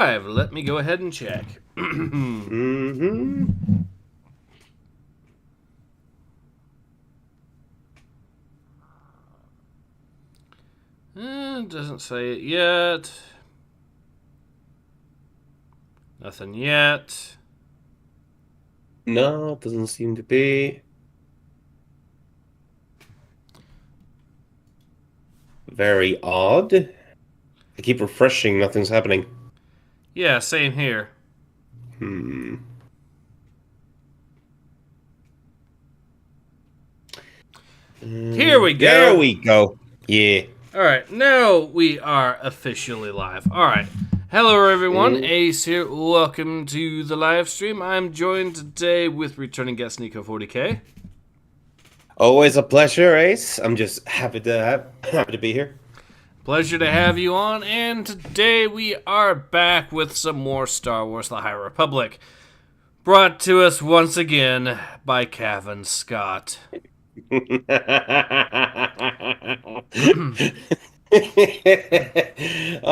Let me go ahead and check. Mm-hmm. Doesn't say it yet. Nothing yet. No, it doesn't seem to be. Very odd. I keep refreshing, nothing's happening. Yeah, same here. Here we go. There we go. Yeah. Alright, now we are officially live. Alright. Hello everyone, Ace here. Welcome to the live stream. I'm joined today with returning guest Nico 40K. Always a pleasure, Ace. I'm just happy to be here. Pleasure to have you on, and today we are back with some more Star Wars The High Republic. Brought to us once again by Kevin Scott.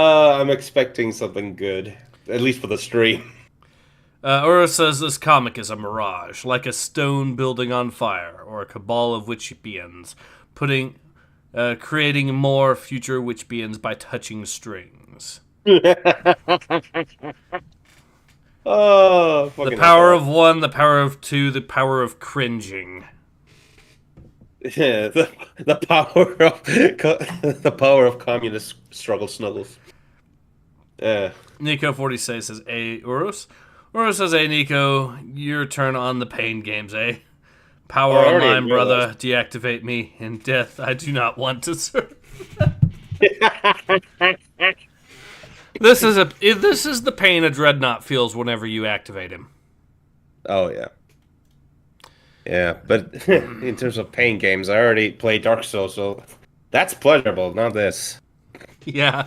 I'm expecting something good, at least for the stream. Ura says this comic is a mirage, like a stone building on fire, or a cabal of witch beings, creating more future witch beings by touching strings. Oh, the power of one, the power of two, the power of cringing. Yeah, the power of communist struggle snuggles. Nico 46 says, "Hey, Urus." Urus says, "Hey, Nico, your turn on the pain games, eh? Power online, brother. Deactivate me. In death, I do not want to serve." This is the pain a dreadnought feels whenever you activate him. Oh yeah. Yeah, but in terms of pain games, I already played Dark Souls, so that's pleasurable, not this. Yeah.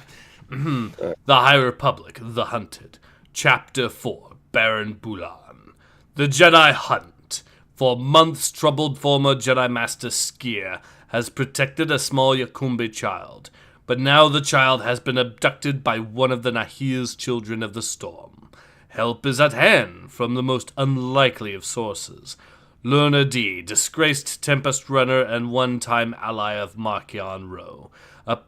The High Republic, The Hunted. Chapter 4, Baron Bulan. The Jedi Hunt. For months, troubled former Jedi Master Skier has protected a small Yakumbi child, but now the child has been abducted by one of the Nahir's children of the storm. Help is at hand from the most unlikely of sources. Lurna D, disgraced Tempest Runner and one-time ally of Markion Ro,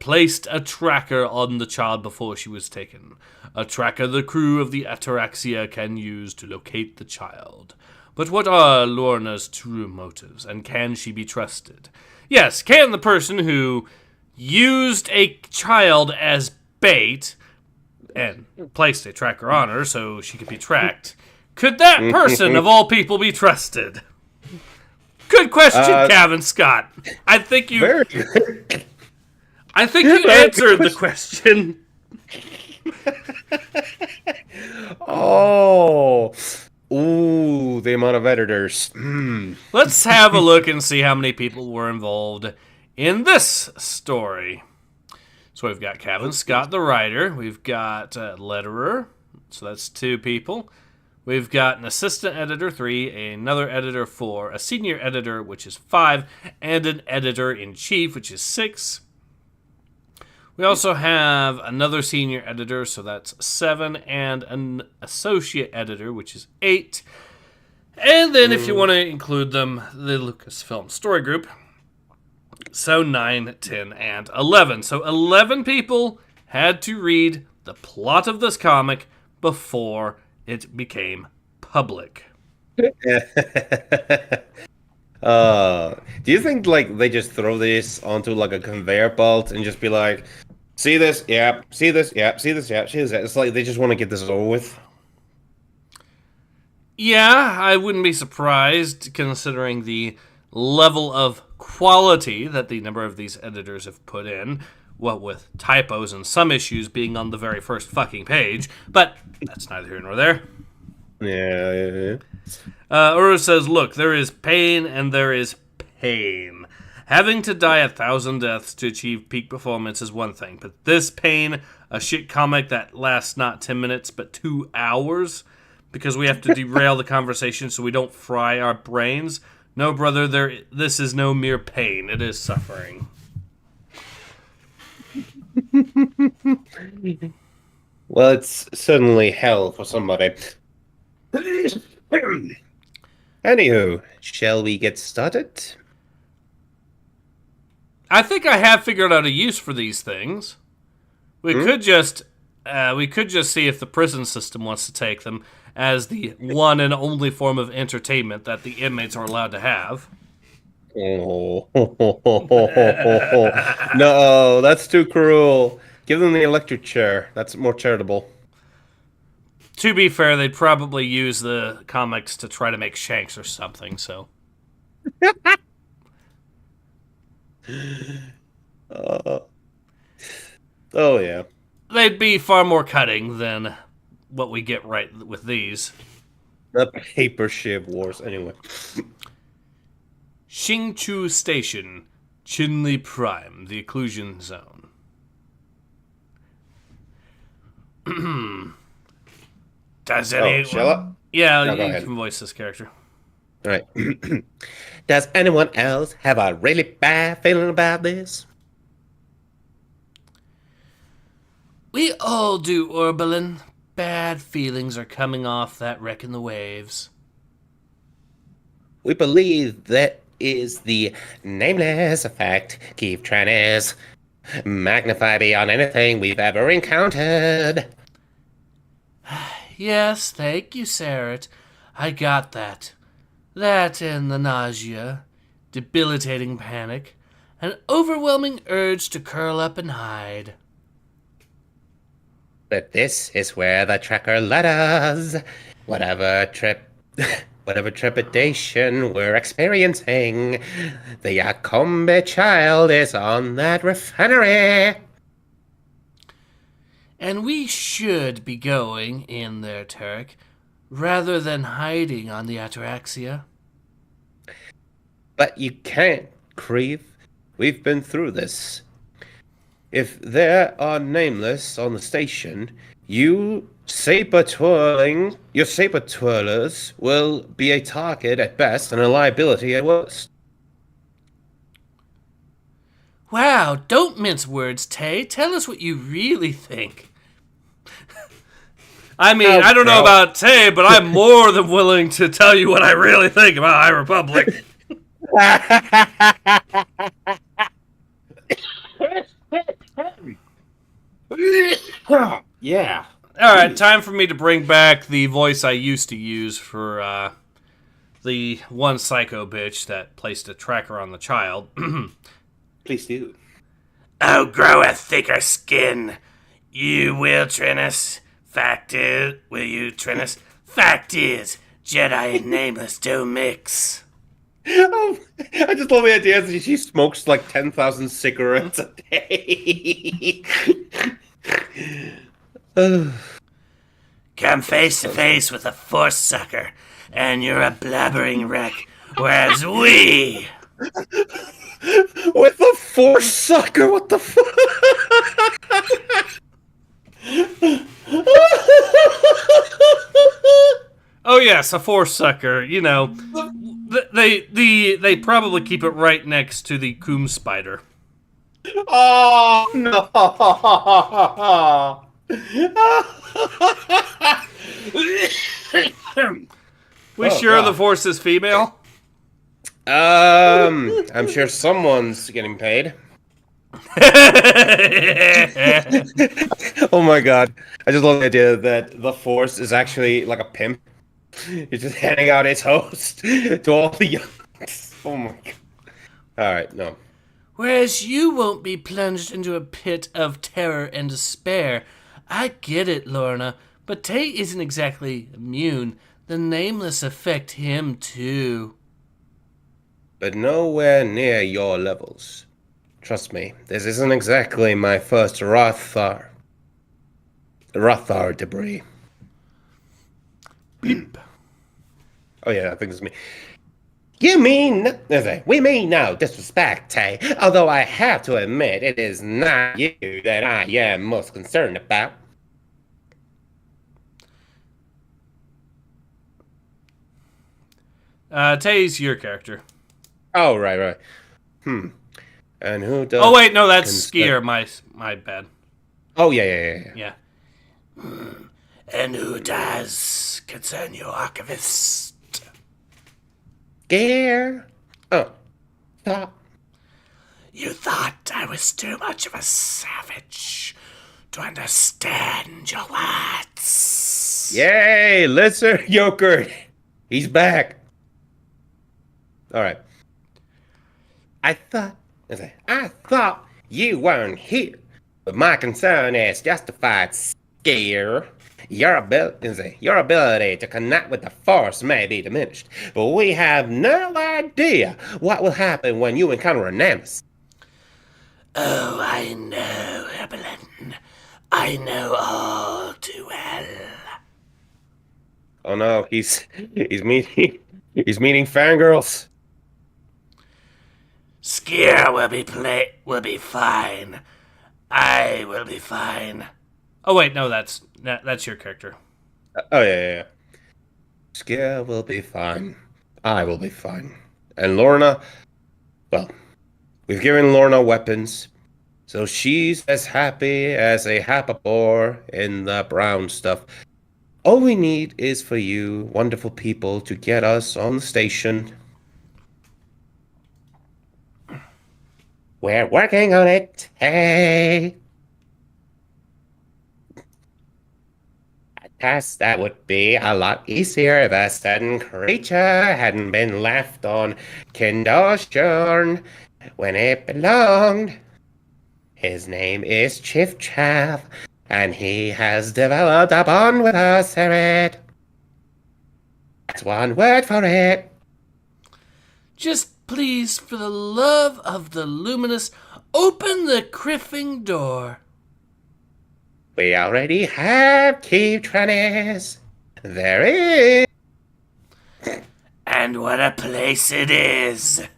placed a tracker on the child before she was taken. A tracker the crew of the Ataraxia can use to locate the child. But what are Lorna's true motives, and can she be trusted? Yes, can the person who used a child as bait and placed a tracker on her so she could be tracked, could that person, of all people, be trusted? Good question, Kevin Scott. I think you answered the question. Oh. Ooh, the amount of editors. Let's have a look and see how many people were involved in this story. So we've got Kevin Scott, the writer. We've got letterer. So that's 2 people. We've got an assistant editor, 3, another editor, 4, a senior editor, which is 5, and an editor-in-chief, which is 6. We also have another senior editor, so that's 7, and an associate editor, which is 8. And then if you want to include them, the Lucasfilm Story Group. So 9, 10, and 11. So 11 people had to read the plot of this comic before it became public. Do you think like they just throw this onto like a conveyor belt and just be like, see this, yeah, see this, yeah, see this, yeah, see this? It's like they just want to get this over with. Yeah, I wouldn't be surprised considering the level of quality that the number of these editors have put in. What with typos and some issues being on the very first fucking page, but that's neither here nor there. Yeah. Uru says, look, there is pain and there is pain. Having to die 1,000 deaths to achieve peak performance is one thing, but this pain, a shit comic that lasts not 10 minutes but 2 hours, because we have to derail the conversation so we don't fry our brains. No, brother, this is no mere pain. It is suffering. Well, it's certainly hell for somebody. Anywho, shall we get started? I think I have figured out a use for these things. We could just see if the prison system wants to take them as the one and only form of entertainment that the inmates are allowed to have. Oh. No, that's too cruel. Give them the electric chair. That's more charitable. To be fair, they'd probably use the comics to try to make Shanks or something, so. Oh, yeah. They'd be far more cutting than what we get right with these. The paper ship wars, anyway. Xingchu Station, Chinli Prime, the occlusion zone. Does anyone... shall I? Yeah, No, you go ahead. can voice this character. All right. Does anyone else have a really bad feeling about this? We all do, Orbelin. Bad feelings are coming off that wreck in the waves. We believe that is the nameless effect. Keep trying to magnify beyond anything we've ever encountered. Yes, thank you, Sarah. I got that. That and the nausea, debilitating panic, an overwhelming urge to curl up and hide. But this is where the tracker led us. Whatever trepidation we're experiencing, the Akombe child is on that refinery. And we should be going in there, Turek, rather than hiding on the Ataraxia. But you can't, Creve. We've been through this. If there are nameless on the station, your saber twirlers will be a target at best and a liability at worst. Wow, don't mince words, Tay. Tell us what you really think. I mean, I don't know about Tay, but I'm more than willing to tell you what I really think about High Republic. Yeah. All right, time for me to bring back the voice I used to use for the one psycho bitch that placed a tracker on the child. Please do. Oh, grow a thicker skin. You will, Trinus. Will you, Trinus? Fact is, Jedi and Nameless don't mix. Oh, I just love the idea that she smokes like 10,000 cigarettes a day. Come face to face with a force sucker, and you're a blabbering wreck, whereas we... With a force sucker, what the fuck? Oh yes, a force sucker. You know, they probably keep it right next to the coom spider. Oh no! We sure the force is female? I'm sure someone's getting paid. Oh my god. I just love the idea that the Force is actually like a pimp. He's just handing out his host to all the youngs. Oh my god. Alright, no. Whereas you won't be plunged into a pit of terror and despair. I get it, Lorna, but Tay isn't exactly immune. The Nameless affect him too. But nowhere near your levels. Trust me, this isn't exactly my first Rothar debris. Beep. Oh yeah, I think it's me. We mean no disrespect, Tay. Although I have to admit, it is not you that I am most concerned about. Tay's your character. Oh, right. And who does... Oh wait, no, that's Skier. My bad. Oh, yeah. Yeah. And who does concern you, Archivist? Scare. Oh, stop. You thought I was too much of a savage to understand your words. Yay, Lizard Joker. He's back. All right. I thought you weren't here, but my concern is justified. Scare. Your ability to connect with the Force may be diminished, but we have no idea what will happen when you encounter a nemesis. Oh, I know, Evelyn. I know all too well. Oh no, he's meeting fangirls. Skier will be fine. I will be fine. Oh wait, no, that's your character. Oh yeah. Scare will be fine. I will be fine. And Lorna, well, we've given Lorna weapons, so she's as happy as a happapore in the brown stuff. All we need is for you, wonderful people, to get us on the station. We're working on it. Hey. A task that would be a lot easier if a certain creature hadn't been left on Kindoshorn when it belonged. His name is Chief Chav, and he has developed a bond with us, Herod. That's one word for it. Just please, for the love of the luminous, open the criffing door. We already have key trannies. There is. And what a place it is.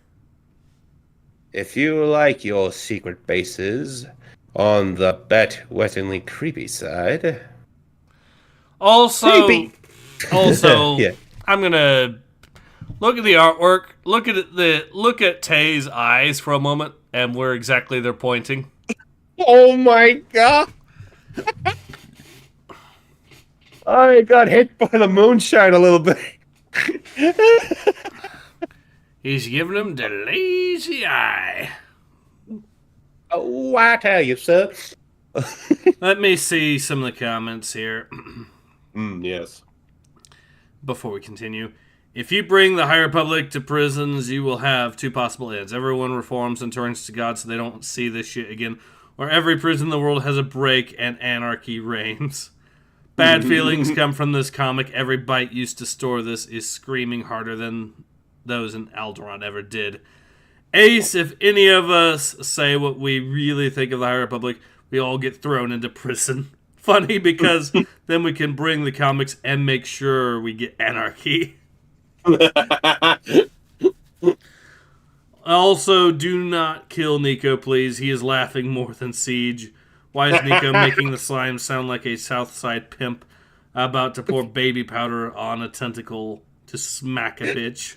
If you like your secret bases on the wettingly creepy side. Also, Creepy. Yeah. I'm gonna look at the artwork. Look at Tay's eyes for a moment, and where exactly they're pointing. Oh my god! I got hit by the moonshine a little bit. He's giving him the lazy eye. Oh, I tell you, sir. Let me see some of the comments here. Yes. Before we continue. If you bring the High Republic to prisons, you will have two possible ends. Everyone reforms and turns to God so they don't see this shit again. Or every prison in the world has a break and anarchy reigns. Bad feelings come from this comic. Every bite used to store this is screaming harder than those in Alderaan ever did. Ace, if any of us say what we really think of the High Republic, we all get thrown into prison. Funny because then we can bring the comics and make sure we get anarchy. Also, do not kill Nico, please. He is laughing more than Siege. Why is Nico making the slime sound like a Southside pimp about to pour baby powder on a tentacle to smack a bitch?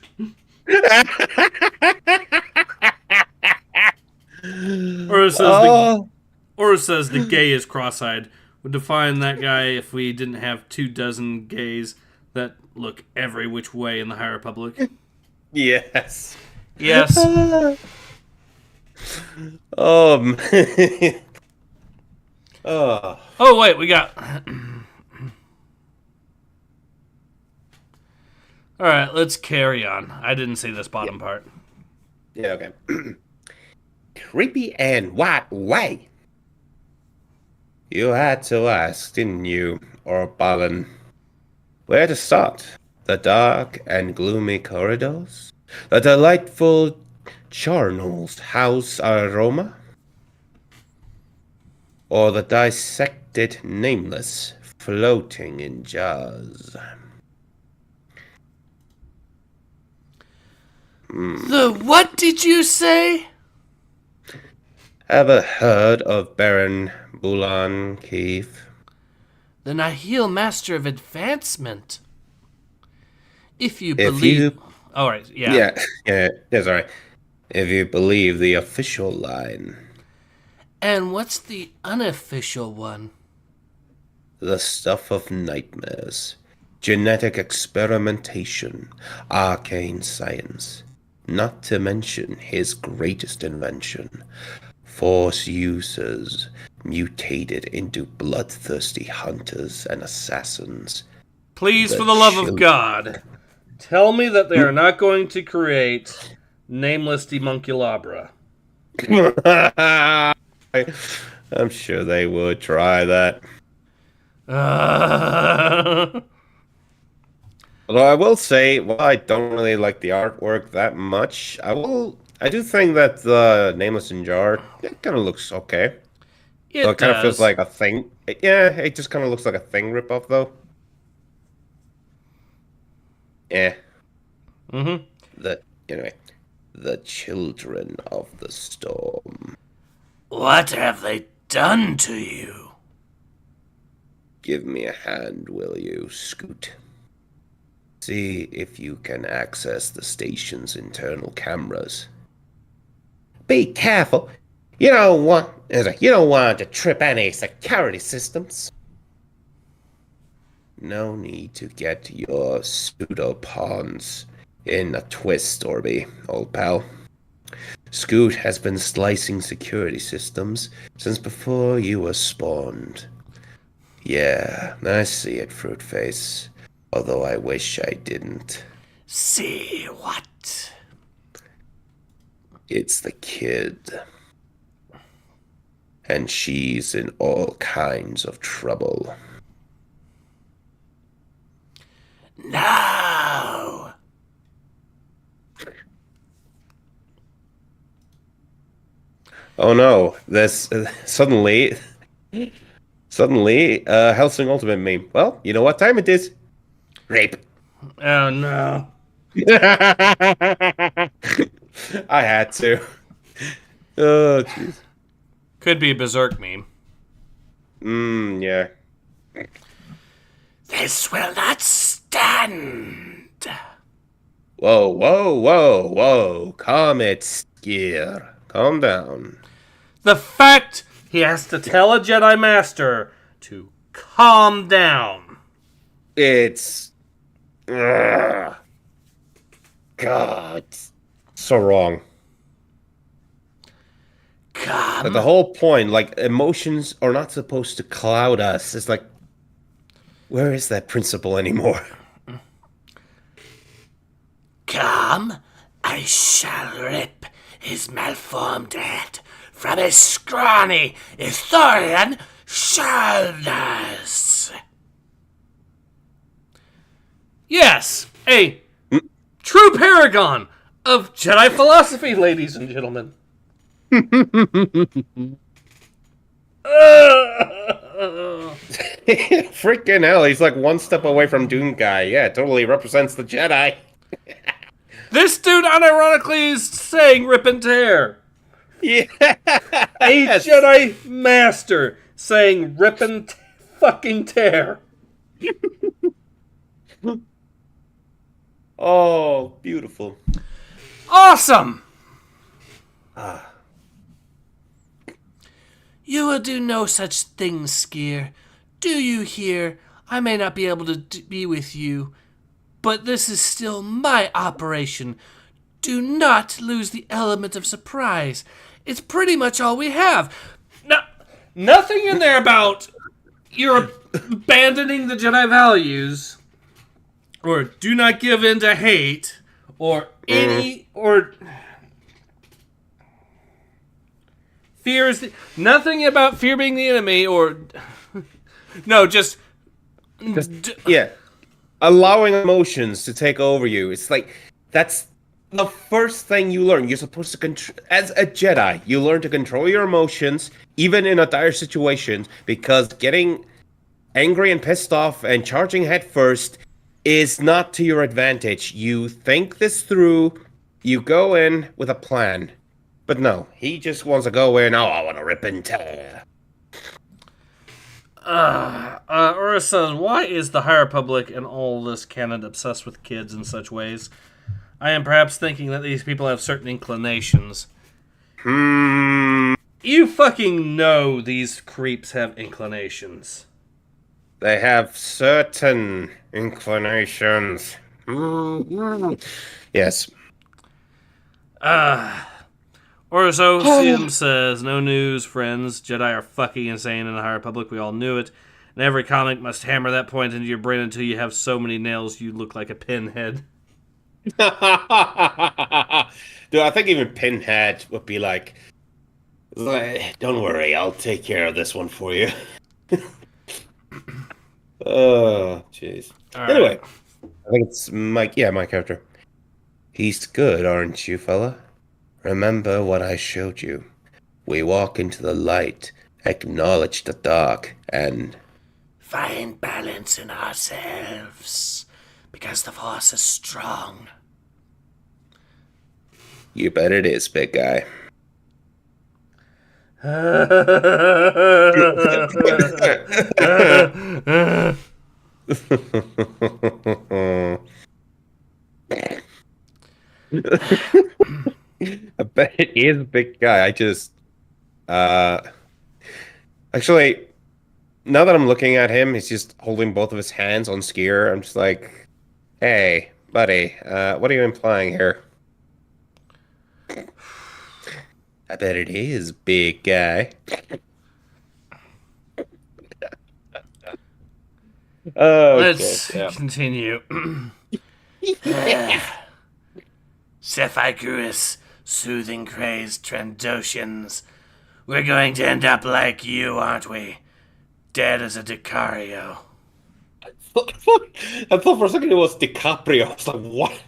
Or it says the gay is cross-eyed. Would define that guy if we didn't have 24 gays that look every which way in the High Republic. Yes. Yes. Oh. Oh, wait, we got... Alright, let's carry on. I didn't see this bottom part. Yeah, okay. Creepy and white way. You had to ask, didn't you, Orbalin? Where to start? The dark and gloomy corridors? The delightful Charnel's house aroma? Or the dissected nameless floating in jars? The what did you say? Ever heard of Baron Bulan, Keith? The Nihil Master of Advancement. If you believe... All right, yeah. Yeah, that's all right. If you believe the official line. And what's the unofficial one? the stuff of nightmares. Genetic experimentation, arcane science. Not to mention his greatest invention. Force users mutated into bloodthirsty hunters and assassins. Please, for the love of God, tell me that they are not going to create nameless demunculabra. I'm sure they would try that. Although I will say, while I don't really like the artwork that much, I do think that the Nameless in Jar, it kind of looks okay. It kind of feels like a thing. Yeah, it just kind of looks like a thing ripoff, though. Yeah. Anyway, the Children of the Storm. What have they done to you? Give me a hand, will you, Scoot? See if you can access the station's internal cameras. Be careful. You don't want to trip any security systems. No need to get your pseudo-pawns in a twist, Orby, old pal. Scoot has been slicing security systems since before you were spawned. Yeah, I see it, Fruitface. Although I wish I didn't. See what? It's the kid. And she's in all kinds of trouble. No! Oh no, this suddenly, Helsing Ultimate meme. Well, you know what time it is. Rape. Oh no. I had to. Oh, jeez. Could be a Berserk meme. Yeah. This will not stand. Whoa. Calm it, Skier. Calm down. The fact he has to tell a Jedi Master to calm down. It's... God. So wrong. Calm. The whole point, like, emotions are not supposed to cloud us. It's like, where is that principle anymore? Come, I shall rip his malformed head from his scrawny Ithorian shoulders. Yes, a true paragon of Jedi philosophy, ladies and gentlemen. Freaking hell, he's like one step away from Doom Guy. Yeah, totally represents the Jedi. This dude unironically is saying rip and tear. Yeah. A Jedi Master saying rip and fucking tear. Oh, beautiful. Awesome! You will do no such thing, Skier. Do you hear? I may not be able to be with you, but this is still my operation. Do not lose the element of surprise. It's pretty much all we have. No, nothing in there about you're abandoning the Jedi values, or do not give in to hate, or fear is nothing about fear being the enemy, or no, just yeah, allowing emotions to take over you. It's like that's the first thing you learn. You're supposed to control, as a Jedi, you learn to control your emotions, even in a dire situation, because getting angry and pissed off and charging headfirst is not to your advantage. You think this through, you go in with a plan. But no, he just wants to go in, I want to rip and tear. Ura says, why is the High Republic and all this canon obsessed with kids in such ways? I am perhaps thinking that these people have certain inclinations. You fucking know these creeps have inclinations. They have certain inclinations. Yes. Orososium says, no news, friends. Jedi are fucking insane in the High Republic. We all knew it. And every comic must hammer that point into your brain until you have so many nails you look like a pinhead. Dude, I think even Pinhead would be like, don't worry, I'll take care of this one for you. Oh, jeez. Anyway, I think it's Mike. Yeah, my character. He's good, aren't you, fella? Remember what I showed you. We walk into the light, acknowledge the dark, and find balance in ourselves. Because the Force is strong. You bet it is, big guy. I bet it is a big guy. Actually, now that I'm looking at him, he's just holding both of his hands on skier. I'm just like, hey, buddy, what are you implying here? I bet it is, big guy. Let's continue. Cephagurus, soothing crazed Trandoshans. We're going to end up like you, aren't we? Dead as a Decario. I thought for a second it was DiCaprio. I was like, what?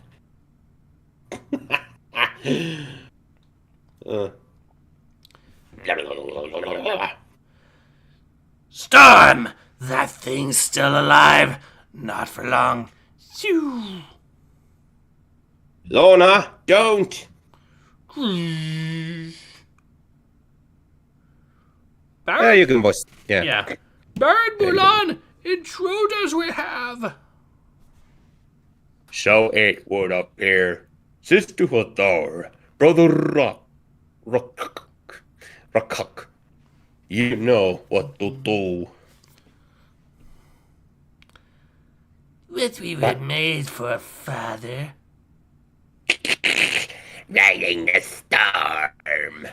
Storm! That thing's still alive. Not for long. Phew. Lorna, don't! Yeah, you can voice. Yeah. Baron Bulan, intruders we have. So it would appear. Sister Hadar, Brother Rock. You know what to do. What we were made for, father. Riding the storm.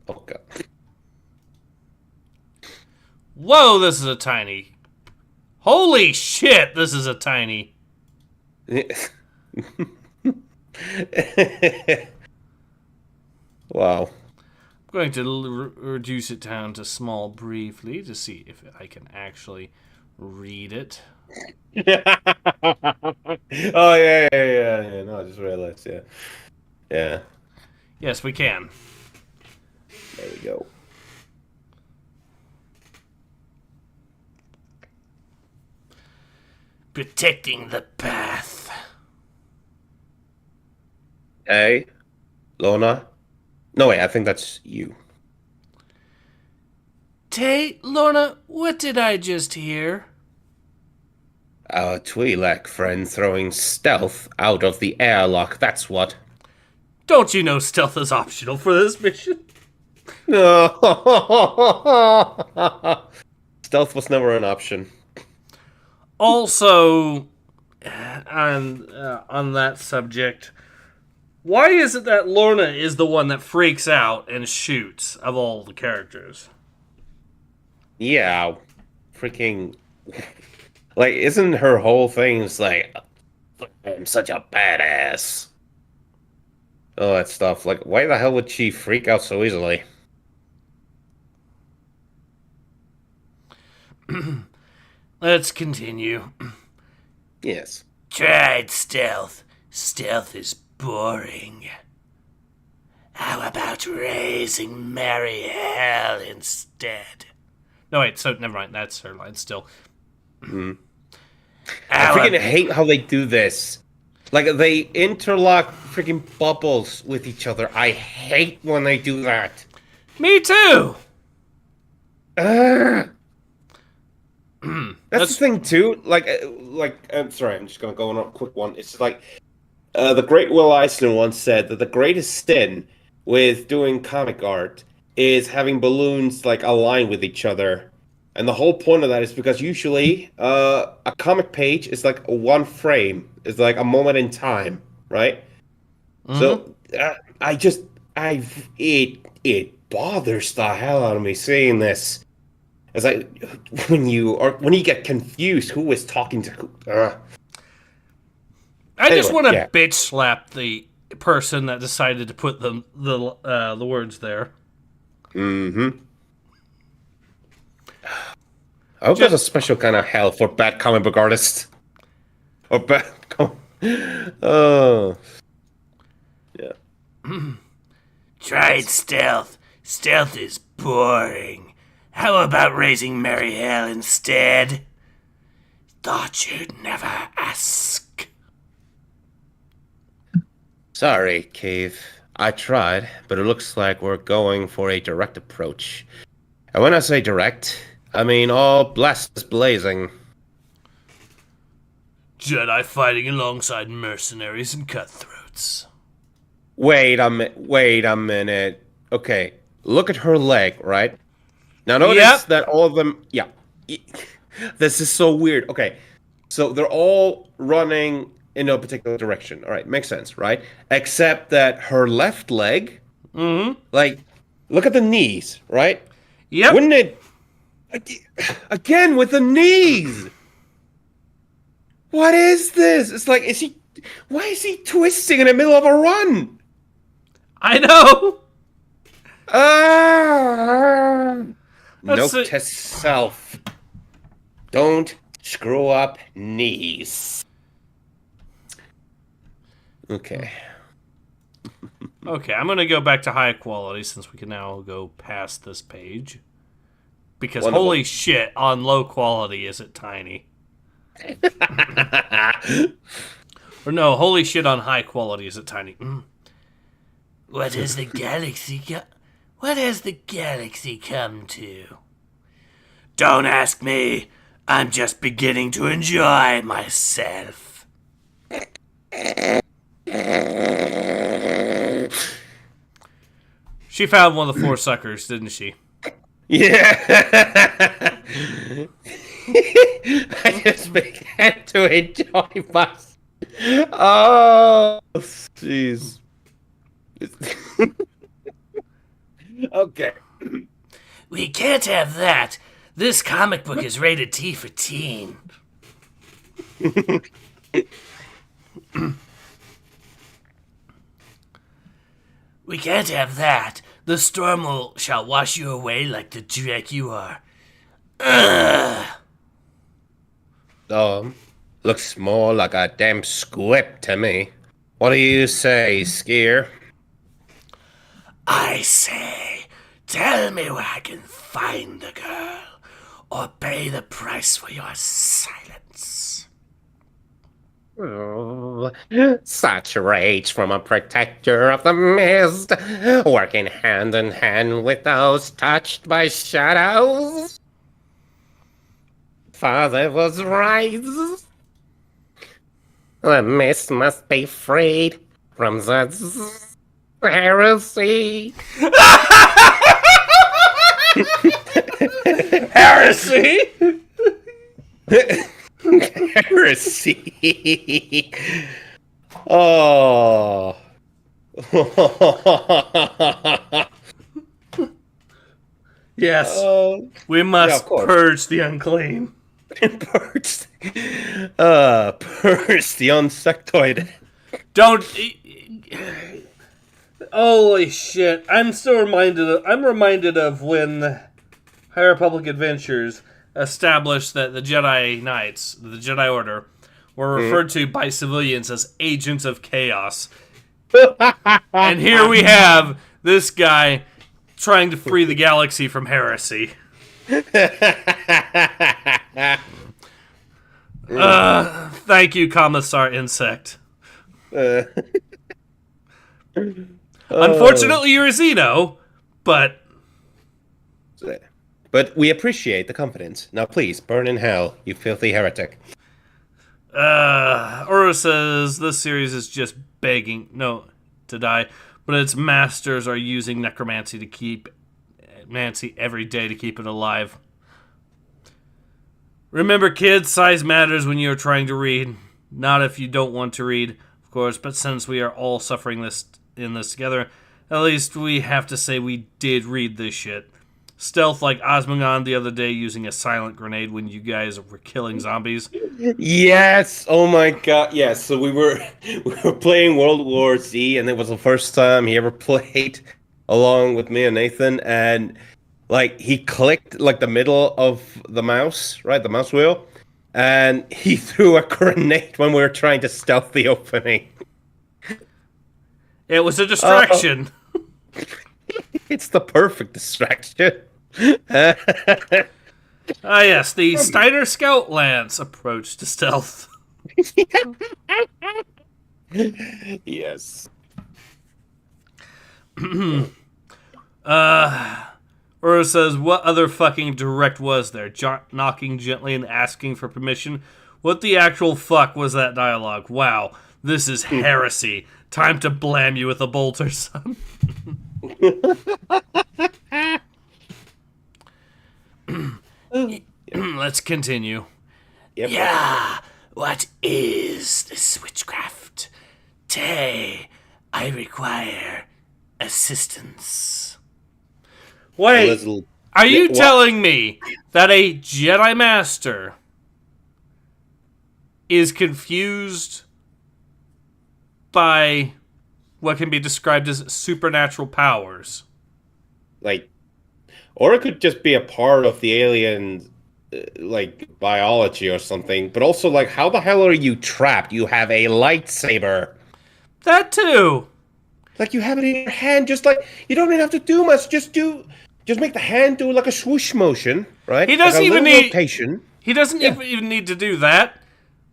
Oh, God. Whoa, this is a tiny. Holy shit, this is a tiny. Wow. I'm going to reduce it down to small briefly to see if I can actually read it. Oh, yeah. No, I just realized, Yeah. Yes, we can. There we go. Protecting the path. Hey, Lorna? No, wait, I think that's you. Lorna, what did I just hear? Our Twi'lek friend throwing stealth out of the airlock, that's what. Don't you know stealth is optional for this mission? No. Stealth was never an option. Also, on that subject, why is it that Lorna is the one that freaks out and shoots of all the characters? Yeah, freaking... Like, isn't her whole thing just like, I'm such a badass? All that stuff. Like, why the hell would she freak out so easily? Let's continue. Yes. Tried stealth. Stealth is boring. How about raising merry hell instead? No, wait, so never mind. That's her line still. I freaking hate how they do this. Like, they interlock freaking bubbles with each other. I hate when they do that. Me too! That's the thing, too. I'm sorry, I'm just going to go on a quick one. It's like, the great Will Eisner once said that the greatest sin with doing comic art is having balloons, like, align with each other. And the whole point of that is because usually a comic page is like one frame. It's like a moment in time, right? So it bothers the hell out of me seeing this. It's like when you get confused who is talking to who. I just Anyway, want to yeah. bitch slap the person that decided to put the words there. Mm-hmm. I hope there's a special kind of hell for bad comic book artists. Or bad Oh. Yeah. Tried stealth. Stealth is boring. How about raising merry hell instead? Thought you'd never ask. Sorry, Cave. I tried, but it looks like we're going for a direct approach. And when I say direct, I mean all blasts blazing. Jedi fighting alongside mercenaries and cutthroats. Wait a minute. Okay, look at her leg, right? Now notice Yep. that all of them... Yeah. This is so weird. Okay, so they're all running in a particular direction. All right, makes sense, right? Except that her left leg... Like, look at the knees, right? Yep. Wouldn't it... Again, with the knees! What is this? It's like, why is he twisting in the middle of a run? I know. Note to self. Don't screw up knees. Okay. Okay, I'm gonna go back to high quality since we can now go past this page. Because Wonderful. holy shit, on low quality is it tiny. Or no, holy shit, on high quality is it tiny. What has the galaxy come to? Don't ask me. I'm just beginning to enjoy myself. She found one of the four suckers, didn't she? Yeah. I just began to enjoy myself. Oh, jeez. Okay. We can't have that. This comic book is rated T for teen. We can't have that. The storm shall wash you away like the dreck you are. Looks more like a damn squib to me. What do you say, Skier? I say, tell me where I can find the girl, or pay the price for your silence. Oh, such rage from a protector of the mist, working hand in hand with those touched by shadows. Father was right. The mist must be freed from the heresy. Heresy! Heresy. Oh. Yes, we must purge the unclean. Purge the unsectoid. Don't. Holy shit! I'm reminded of when High Republic Adventures established that the Jedi Knights, the Jedi Order, were referred to by civilians as agents of chaos. And here we have this guy trying to free the galaxy from heresy. Thank you, Commissar Insect. Unfortunately, you're a Xeno, but we appreciate the confidence. Now, please burn in hell, you filthy heretic. Oro says this series is just begging to die, but its masters are using necromancy every day to keep it alive. Remember, kids, size matters when you're trying to read. Not if you don't want to read, of course, but since we are all suffering this together, at least we have to say we did read this shit. Stealth like Osmongon the other day using a silent grenade when you guys were killing zombies. Yes! Oh my god, yes. So we were playing World War Z, and it was the first time he ever played along with me and Nathan, and like he clicked like the middle of the mouse, right? The mouse wheel, and he threw a grenade when we were trying to stealth the opening. It was a distraction. It's the perfect distraction. Ah, yes, the Steiner Scout Lance approach to stealth. Yes. Ura says, what other fucking direct was there? Knocking gently and asking for permission? What the actual fuck was that dialogue? Wow, this is heresy. Time to blam you with a bolter, son. Let's continue. Yep. Yeah, what is this witchcraft? Tay, I require assistance. Wait, are you telling me that a Jedi Master is confused by what can be described as supernatural powers? Like, or it could just be a part of the alien, like, biology or something. But also, like, how the hell are you trapped? You have a lightsaber. That too. Like, you have it in your hand, just like, you don't even have to do much. Just make the hand do like a swoosh motion, right? He doesn't like even need rotation. He doesn't even need to do that.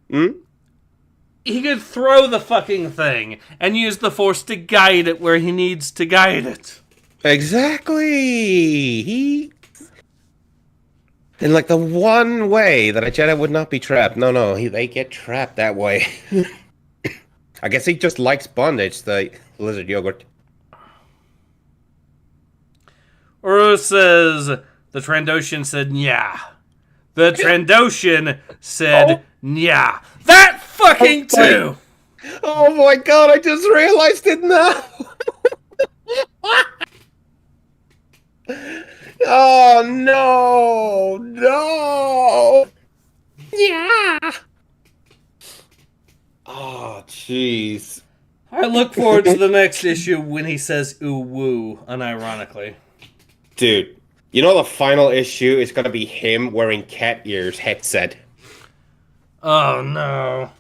Hmm? He could throw the fucking thing and use the Force to guide it where he needs to guide it. Exactly. In like the one way that a Jedi would not be trapped. No, they get trapped that way. I guess he just likes bondage, the lizard yogurt. Uru says the Trandoshan said nya. The Trandoshan said nya. That fucking too! Oh my god, I just realized it now! Oh no! No! Yeah! Oh, jeez. I look forward to the next issue when he says ooh woo, unironically. Dude, you know the final issue is gonna be him wearing cat ears headset. Oh no.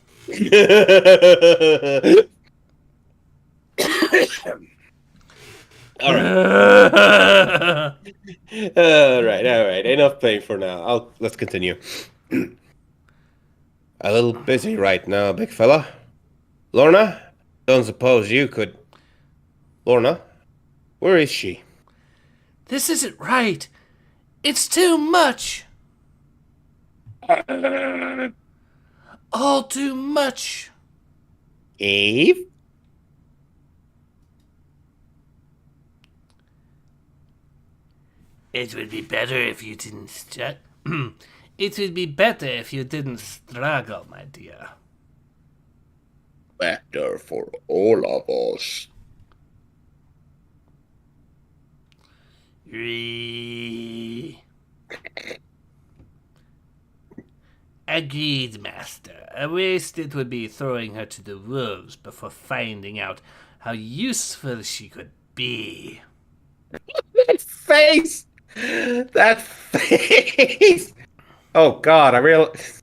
Alright. Alright. Enough playing for now. Let's continue. A little busy right now, big fella. Lorna? Don't suppose you could... Lorna? Where is she? This isn't right. It's too much. All too much. Eve? It would be better if you didn't It would be better if you didn't struggle, my dear. Better for all of us. Agreed, master. A waste it would be throwing her to the wolves before finding out how useful she could be. That face! That face! Oh god, I realize...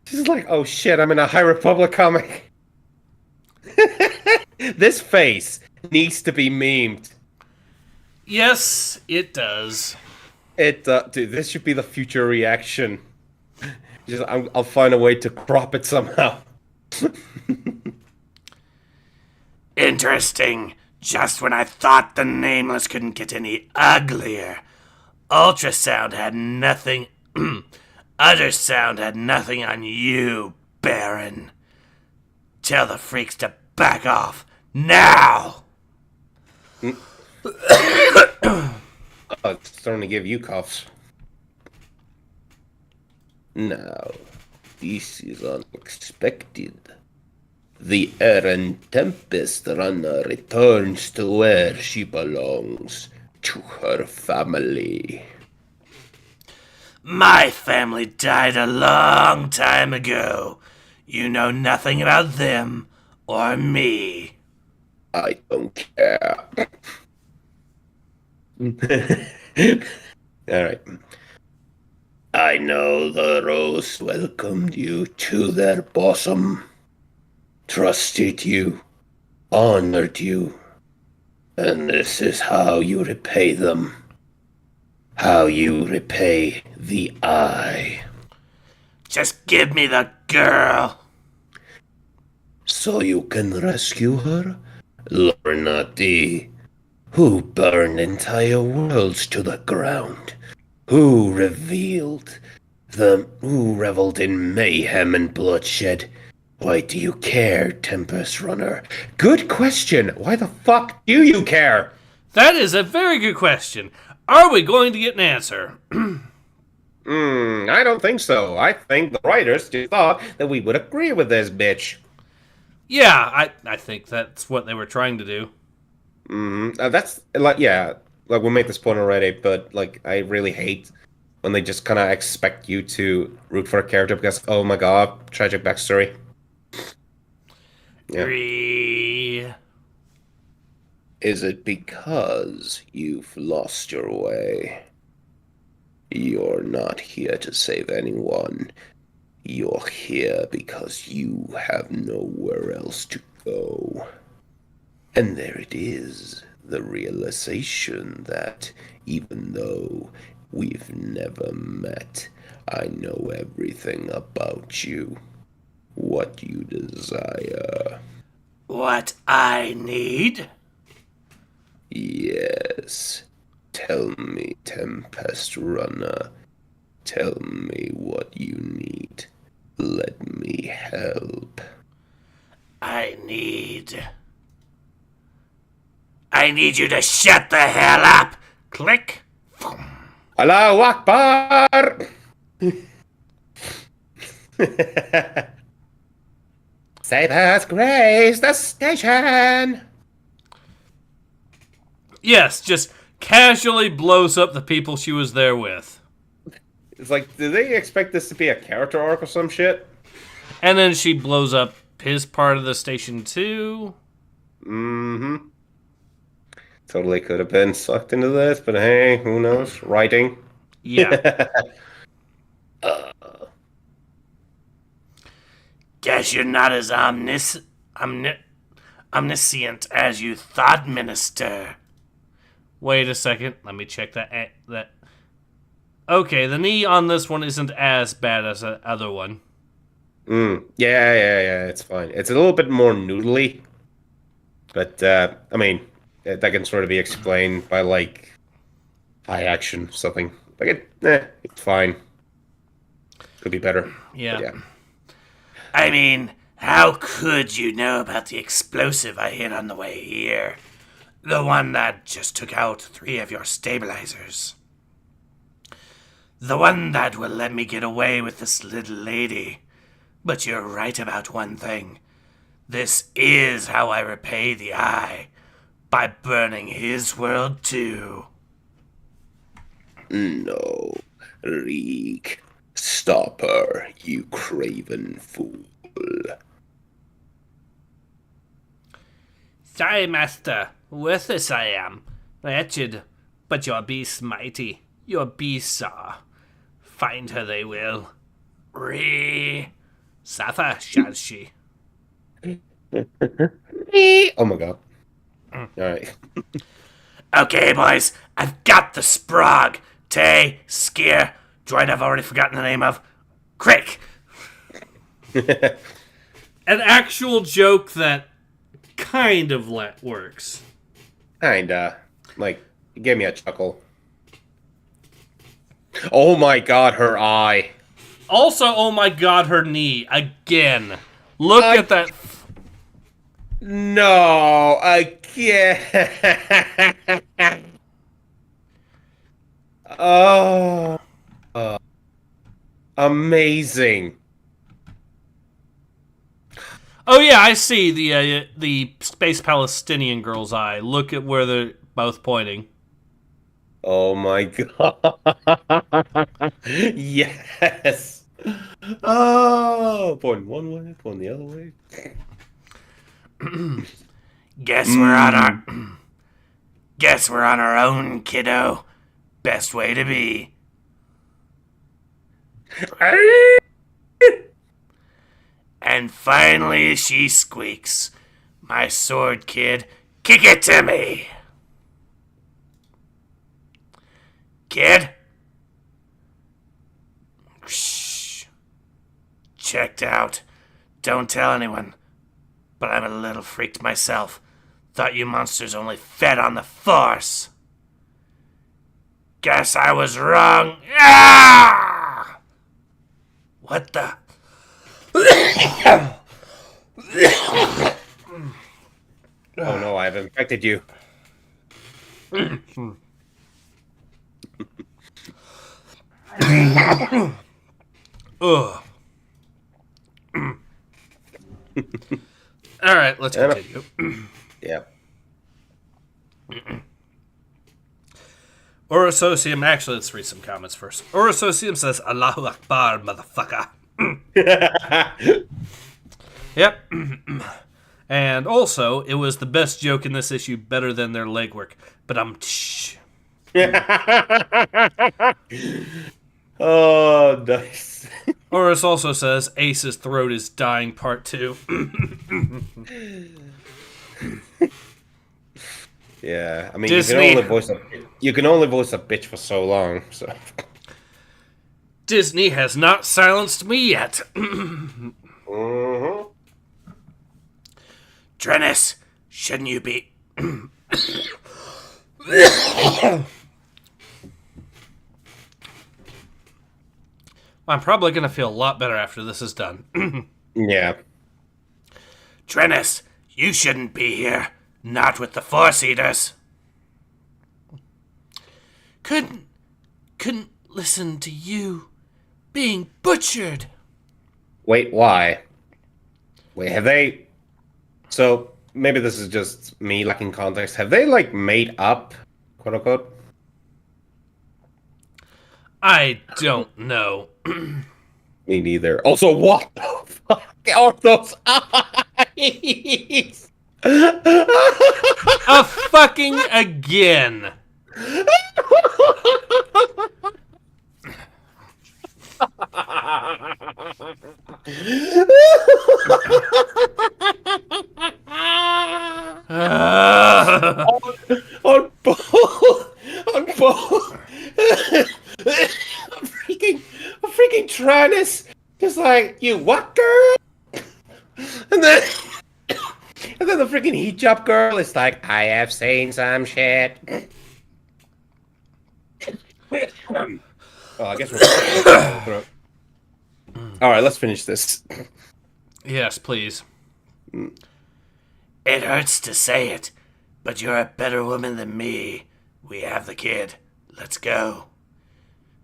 She's like, oh shit, I'm in a High Republic comic. This face needs to be memed. Yes, it does. Dude, this should be the future reaction. I'll find a way to crop it somehow. Interesting. Just when I thought the Nameless couldn't get any uglier. Ultrasound had nothing... Ultrasound had nothing on you, Baron. Tell the freaks to back off, now! It's starting to give you coughs. Now, this is unexpected. The errant Tempest Runner returns to where she belongs, to her family. My family died a long time ago. You know nothing about them or me. I don't care. Alright. I know the Rose welcomed you to their bosom, trusted you, honored you, and this is how you repay them. How you repay the Eye. Just give me the girl. So you can rescue her? Lorna D. Who burned entire worlds to the ground? Who revealed them? Who reveled in mayhem and bloodshed? Why do you care, Tempest Runner? Good question. Why the fuck do you care? That is a very good question. Are we going to get an answer? I don't think so. I think the writers just thought that we would agree with this bitch. Yeah, I think that's what they were trying to do. That's like, yeah, like we made this point already, but like I really hate when they just kind of expect you to root for a character because, oh my god, tragic backstory. Yeah. Is it because you've lost your way? You're not here to save anyone. You're here because you have nowhere else to go. And there it is, the realization that even though we've never met, I know everything about you. What you desire. What I need? Yes. Tell me, Tempest Runner. Tell me what you need. Let me help. I need you to shut the hell up. Click. Allahu Akbar! Sabers graze the station! Yes, just casually blows up the people she was there with. It's like, did they expect this to be a character arc or some shit? And then she blows up his part of the station too. Mm-hmm. Totally could have been sucked into this, but hey, who knows? Writing. Yeah. Guess you're not as omniscient as you thought, Minister. Wait a second. Let me check that. Okay, the knee on this one isn't as bad as the other one. Yeah, it's fine. It's a little bit more noodly. But, I mean, that can sort of be explained by, like, high action something. Like, it's fine. Could be better. Yeah. But yeah. I mean, how could you know about the explosive I hit on the way here? The one that just took out 3 of your stabilizers. The one that will let me get away with this little lady. But you're right about one thing. This is how I repay the Eye. By burning his world too. No, Reek. Stop her, you craven fool. Sorry, Master. Worthless I am. Wretched. But your beasts mighty. Your beasts are. Find her they will. Suffer shall she. Oh my god. Alright. Okay, boys. I've got the Sprog. Tay, Skier, droid I've already forgotten the name of. Crick. An actual joke that kind of works. Kinda. Like, it gave me a chuckle. Oh my god, her eye. Also, oh my god, her knee. Again. Look at that. No, again. Oh. Amazing. Oh yeah, I see the space Palestinian girl's eye. Look at where they're both pointing. Oh my god. Yes. Oh, point one way, point the other way. Guess we're on our Guess we're on our own, kiddo. Best way to be. And finally she squeaks. My sword, kid. Kick it to me. Kid? Shh. Checked out. Don't tell anyone. But I'm a little freaked myself. Thought you monsters only fed on the Force. Guess I was wrong. Ah! What the? Oh no, I've infected you. Ugh. All right, let's continue. Yeah. Orosocium, actually, let's read some comments first. Orosocium says, Allahu Akbar, motherfucker. Yep. And also, it was the best joke in this issue, better than their legwork. But shh. Oh, nice. Oris also says, Ace's throat is dying, part 2. Yeah, I mean, Disney. you can only voice a bitch for so long, so. Disney has not silenced me yet. Mm-hmm. Drennis, shouldn't you be... I'm probably going to feel a lot better after this is done. Yeah. Drennis, you shouldn't be here. Not with the Force Eaters. Couldn't listen to you being butchered. Wait, why? Wait, have they... So, maybe this is just me lacking context. Have they, like, made up, quote-unquote? I don't know. Me neither. Also, what the fuck are those eyes? A fucking again. On both. A freaking Tranus. Just like, you what, girl? And then the freaking hijab girl is like, I have seen some shit. Oh, I guess we're... Alright, let's finish this. Yes, please. It hurts to say it, but you're a better woman than me. We have the kid. Let's go.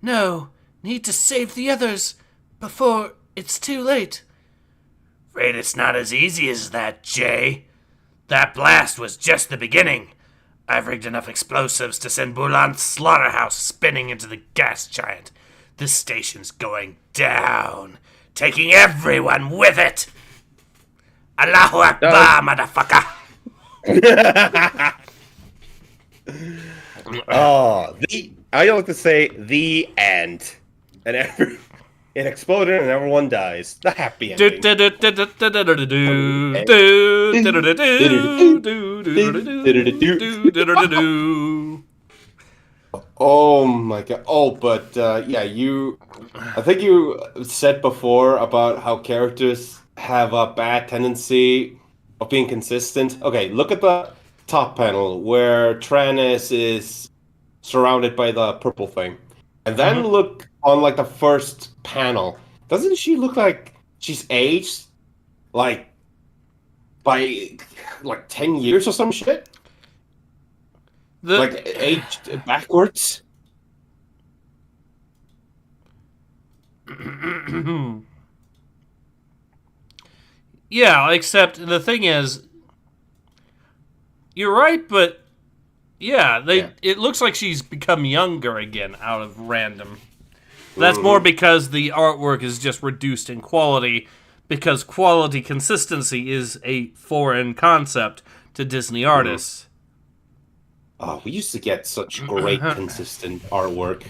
No, need to save the others before it's too late. Afraid it's not as easy as that, Jay. That blast was just the beginning. I've rigged enough explosives to send Bulan's slaughterhouse spinning into the gas giant. This station's going down, taking everyone with it. Allahu Akbar, motherfucker. Oh, I like to say the end. And it exploded and everyone dies. The happy ending. Oh my god. Oh, but yeah, I think you said before about how characters have a bad tendency of being consistent. Okay, look at the top panel where Tranus is surrounded by the purple thing. And then look on like the first panel. Doesn't she look like she's aged like by like 10 years or some shit? Like aged backwards? Yeah, except the thing is, you're right, but yeah, it looks like she's become younger again out of random. That's more because the artwork is just reduced in quality, because quality consistency is a foreign concept to Disney artists. Oh, we used to get such great, consistent artwork.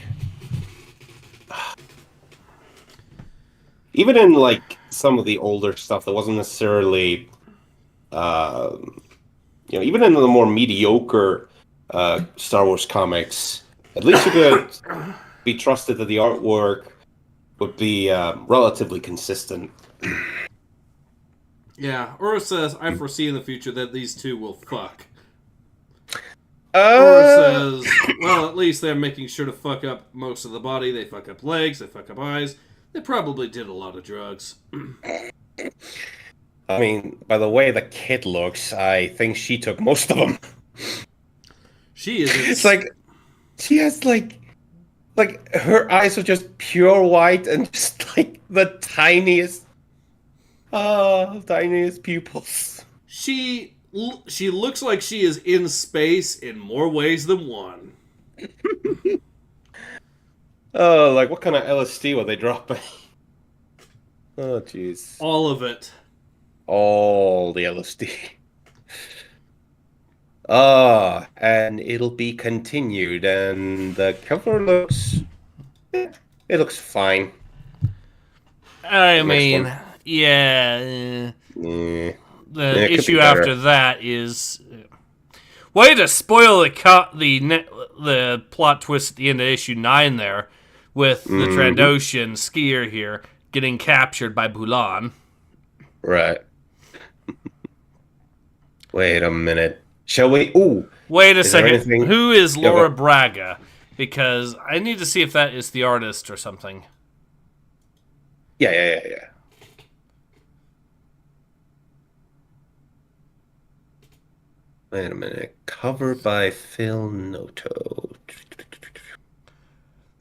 Even in, like, some of the older stuff that wasn't necessarily, even in the more mediocre Star Wars comics, at least you could be trusted that the artwork would be relatively consistent. Yeah, Ura says, I foresee in the future that these two will fuck. Ura says, well, at least they're making sure to fuck up most of the body. They fuck up legs, they fuck up eyes. They probably did a lot of drugs. I mean, by the way the kid looks, I think she took most of them. She is. It's like she has like her eyes are just pure white and just like the tiniest pupils. She looks like she is in space in more ways than one. Oh, like what kind of LSD were they dropping? Oh, jeez. All of it. All the LSD. And it'll be continued, and the cover looks... it looks fine. I mean, yeah. The issue after that is... way to spoil the plot twist at the end of issue 9 there, with the Trandoshan skier here getting captured by Bulan. Right. Wait a minute. Shall we... Ooh! Wait a second. Who is Laura Braga? Because I need to see if that is the artist or something. Yeah. Wait a minute. Cover by Phil Noto.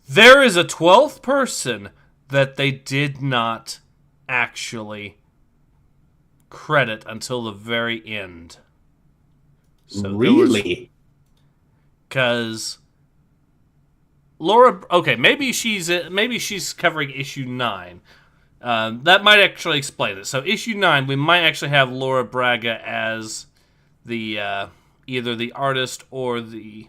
There is a 12th person that they did not actually credit until the very end. So really? Because Laura... okay, maybe she's covering issue 9. That might actually explain it. So issue 9, we might actually have Laura Braga as the either the artist or the...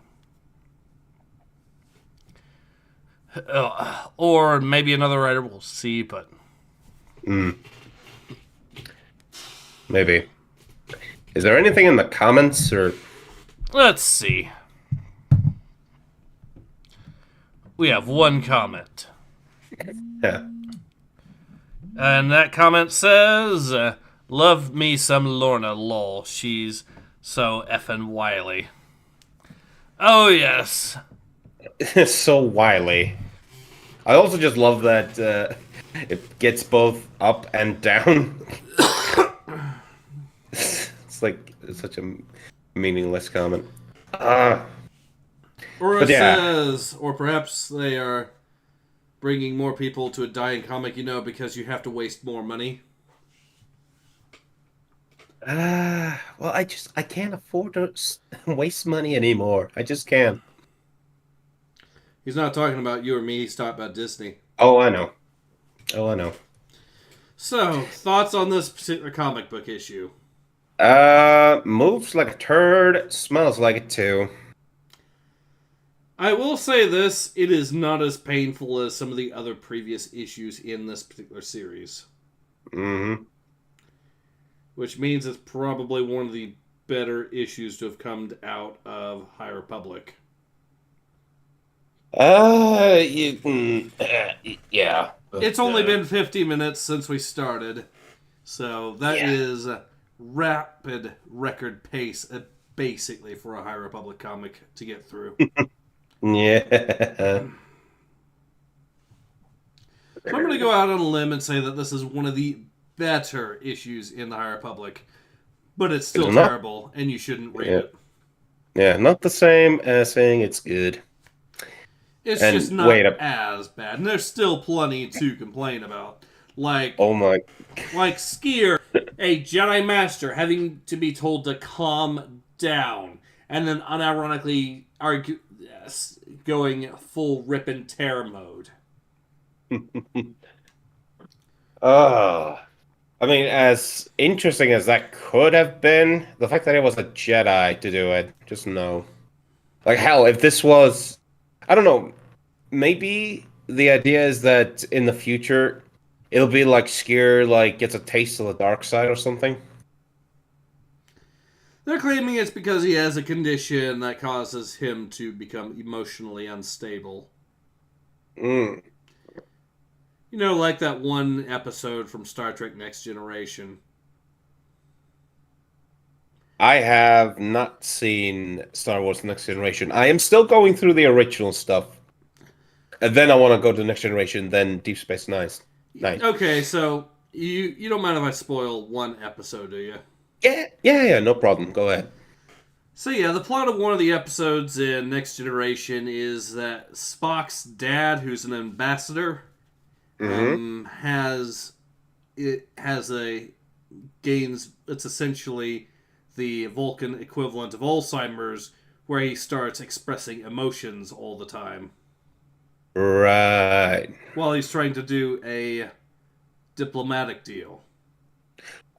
or maybe another writer. We'll see, but... Maybe. Is there anything in the comments, or... Let's see. We have one comment. Yeah. And that comment says, love me some Lorna, lol. She's so effing wily. Oh, yes. So wily. I also just love that it gets both up and down. It's such a meaningless comment. Or it says, or perhaps they are bringing more people to a dying comic, because you have to waste more money. Well, I can't afford to waste money anymore. I just can't. He's not talking about you or me. He's talking about Disney. Oh, I know. So, thoughts on this particular comic book issue? Moves like a turd, smells like it too. I will say this, it is not as painful as some of the other previous issues in this particular series. Mm-hmm. Which means it's probably one of the better issues to have come out of High Republic. Yeah. It's only been 50 minutes since we started. So that is rapid record pace, basically, for a High Republic comic to get through. Yeah. So I'm going to go out on a limb and say that this is one of the better issues in the High Republic. But it's still terrible, and you shouldn't read it. Yeah, not the same as saying it's good. It's And just not wait up. as bad, and there's still plenty to complain about. Like Oh my. Skier, a Jedi Master having to be told to calm down, and then unironically going full rip and tear mode. Oh. I mean, as interesting as that could have been, the fact that it was a Jedi to do it, just no. Like, hell, if this was, I don't know, maybe the idea is that in the future, it'll be like Skier, like, gets a taste of the dark side or something. They're claiming it's because he has a condition that causes him to become emotionally unstable. Mm. You know, like that one episode from Star Trek Next Generation. I have not seen Star Wars Next Generation. I am still going through the original stuff. And then I want to go to Next Generation, then Deep Space Nine. Okay, so you don't mind if I spoil one episode, do you? Yeah, no problem. Go ahead. So yeah, the plot of one of the episodes in Next Generation is that Spock's dad, who's an ambassador, has gains. It's essentially the Vulcan equivalent of Alzheimer's, where he starts expressing emotions all the time. Right. While he's trying to do a diplomatic deal.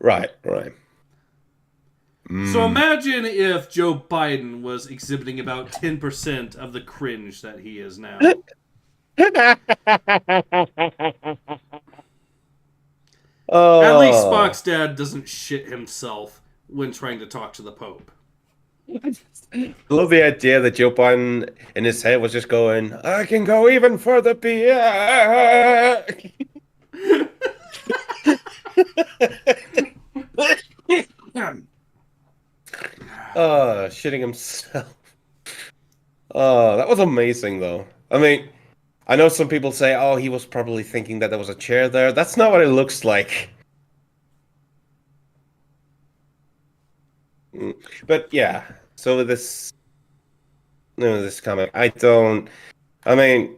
Right. So imagine if Joe Biden was exhibiting about 10% of the cringe that he is now. At least Spock's dad doesn't shit himself when trying to talk to the Pope. I love the idea that Joe Biden in his head was just going, I can go even further back. Shitting himself. Oh, that was amazing, though. I mean, I know some people say, oh, he was probably thinking that there was a chair there. That's not what it looks like. But yeah, so with this comic, I mean,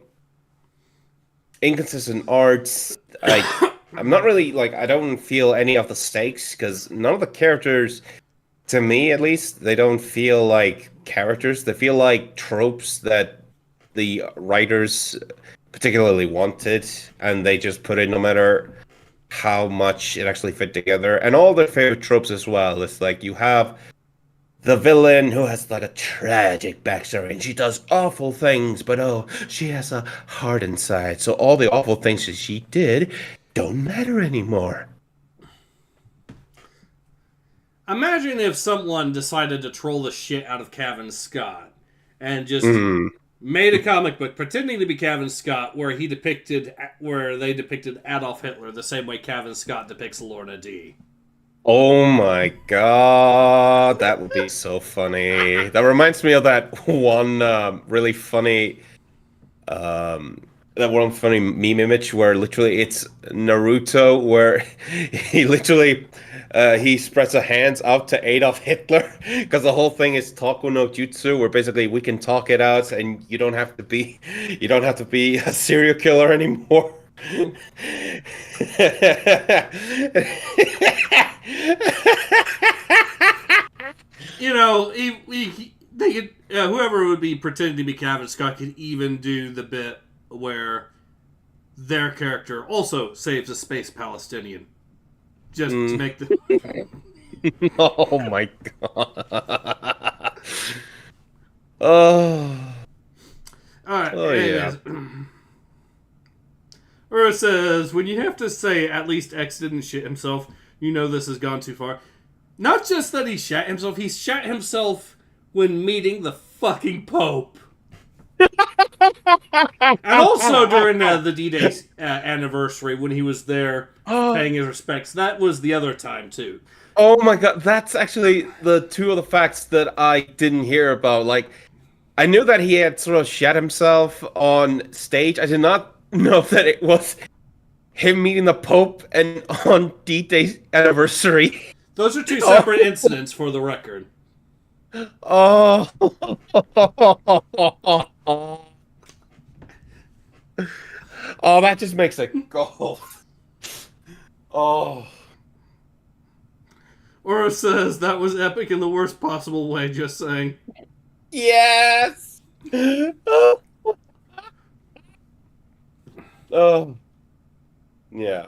inconsistent arts, I'm not really, like, I don't feel any of the stakes, because none of the characters, to me at least, they don't feel like characters. They feel like tropes that the writers particularly wanted, and they just put it no matter how much it actually fit together. And all their favorite tropes as well. It's like you have the villain who has like a tragic backstory and she does awful things, but oh, she has a heart inside. So all the awful things that she did don't matter anymore. Imagine if someone decided to troll the shit out of Cavan Scott and just made a comic book pretending to be Cavan Scott where they depicted Adolf Hitler the same way Cavan Scott depicts Lorna D. Oh my god, that would be so funny. That reminds me of that one really funny meme image where literally it's Naruto where he literally he spreads a hands out to Adolf Hitler because the whole thing is Taku no Jutsu, where basically we can talk it out and you don't have to be a serial killer anymore. You know, they could, whoever would be pretending to be Cavan Scott could even do the bit where their character also saves a space Palestinian. Just to make the... Oh my god. Oh. Alright, oh yeah. Or it says, when you have to say at least X didn't shit himself, you know this has gone too far. Not just that he shat himself, he shat himself when meeting the fucking Pope. And also during the D-Day anniversary when he was there paying his respects. That was the other time, too. Oh my god, that's actually the two of the facts that I didn't hear about. Like, I knew that he had sort of shat himself on stage. I did not know that it was him meeting the Pope and on D-Day anniversary. Those are two separate incidents for the record. Oh. Oh, that just makes it go. Oh. Oro says that was epic in the worst possible way, just saying. Yes! Oh. Oh. Yeah.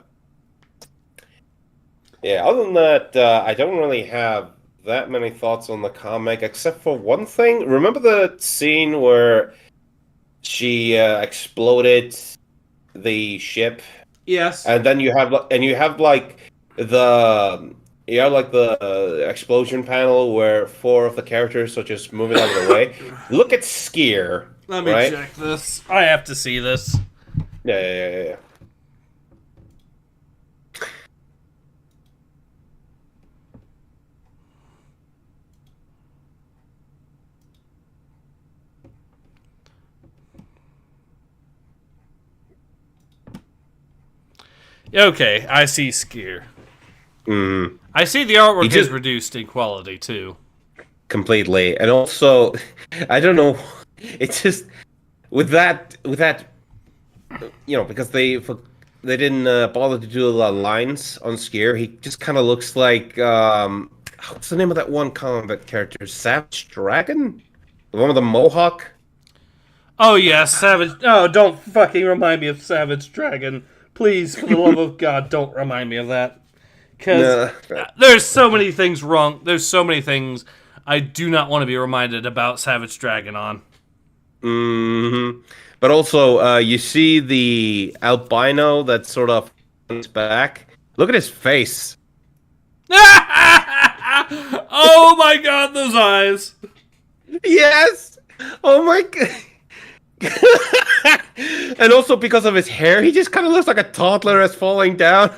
Yeah, other than that, I don't really have that many thoughts on the comic, except for one thing. Remember the scene where she exploded the ship? Yes. And then you have like the explosion panel where four of the characters are just moving out of the way. Look at Skier, Let me right? check this. I have to see this. Yeah. Okay, I see Skier. Mm, I see the artwork just is reduced in quality, too. completely, and also, I don't know. It's just with that, because they didn't bother to do a lot of lines on Skier. He just kind of looks like what's the name of that one comic character? Savage Dragon, the one with the mohawk. Oh, yes, Savage... Oh, don't fucking remind me of Savage Dragon. Please, for the love of God, don't remind me of that. Because there's so many things wrong. There's so many things I do not want to be reminded about Savage Dragon on. Mm-hmm. But also, you see the albino that sort of comes back. Look at his face. Oh my God, those eyes! Yes. Oh my God. And also because of his hair, he just kind of looks like a toddler that's falling down.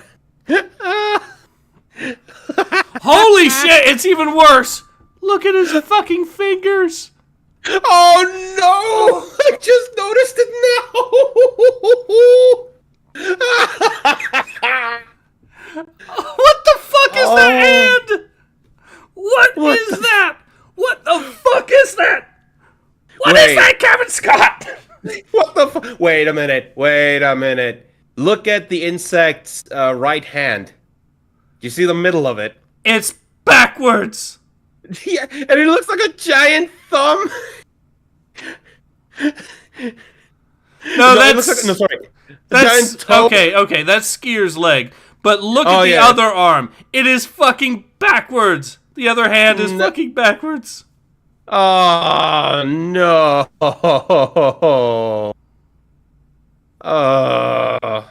Holy shit, it's even worse! Look at his fucking fingers! Oh no! I just noticed it now. What the fuck is that hand? What is that? What the fuck is that? What is that, Kevin Scott? What the fuck? Wait a minute. Look at the insect's right hand. Do you see the middle of it? It's backwards. Yeah, and it looks like a giant thumb. No, that's sorry. that's giant toe. okay. That's Skier's leg. But look at the other arm. It is fucking backwards. The other hand is fucking backwards. Oh no. Oh,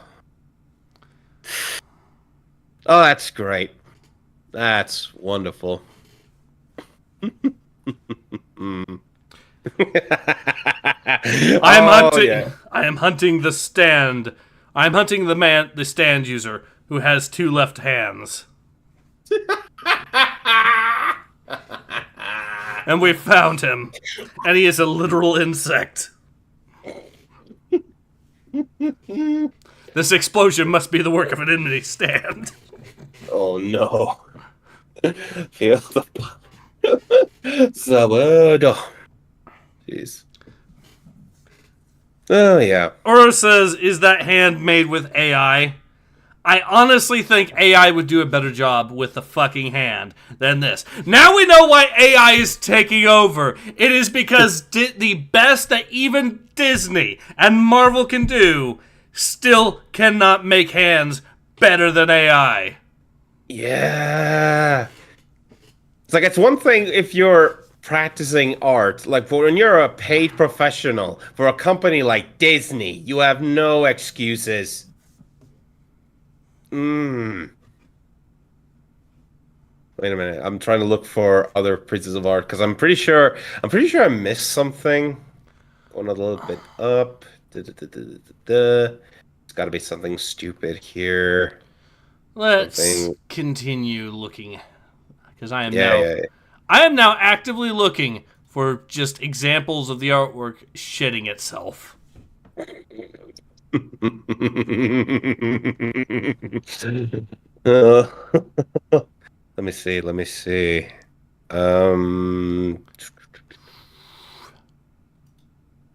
that's great. That's wonderful. I am hunting the stand. I'm hunting the stand user who has two left hands. And we found him. And he is a literal insect. This explosion must be the work of an enemy stand. Oh no. Feel the Sabado. Jeez. Oh yeah. Oro says, is that hand made with AI? I honestly think AI would do a better job with the fucking hand than this. Now we know why AI is taking over. It is because the best that even Disney and Marvel can do still cannot make hands better than AI. Yeah. It's like, it's one thing if you're practicing art, like for when you're a paid professional for a company like Disney, you have no excuses. Wait a minute. I'm trying to look for other pieces of art because I'm pretty sure I missed something. Going a little bit up. It's got to be something stupid here. Let's continue looking, because I am now actively looking for just examples of the artwork shitting itself. Let me see.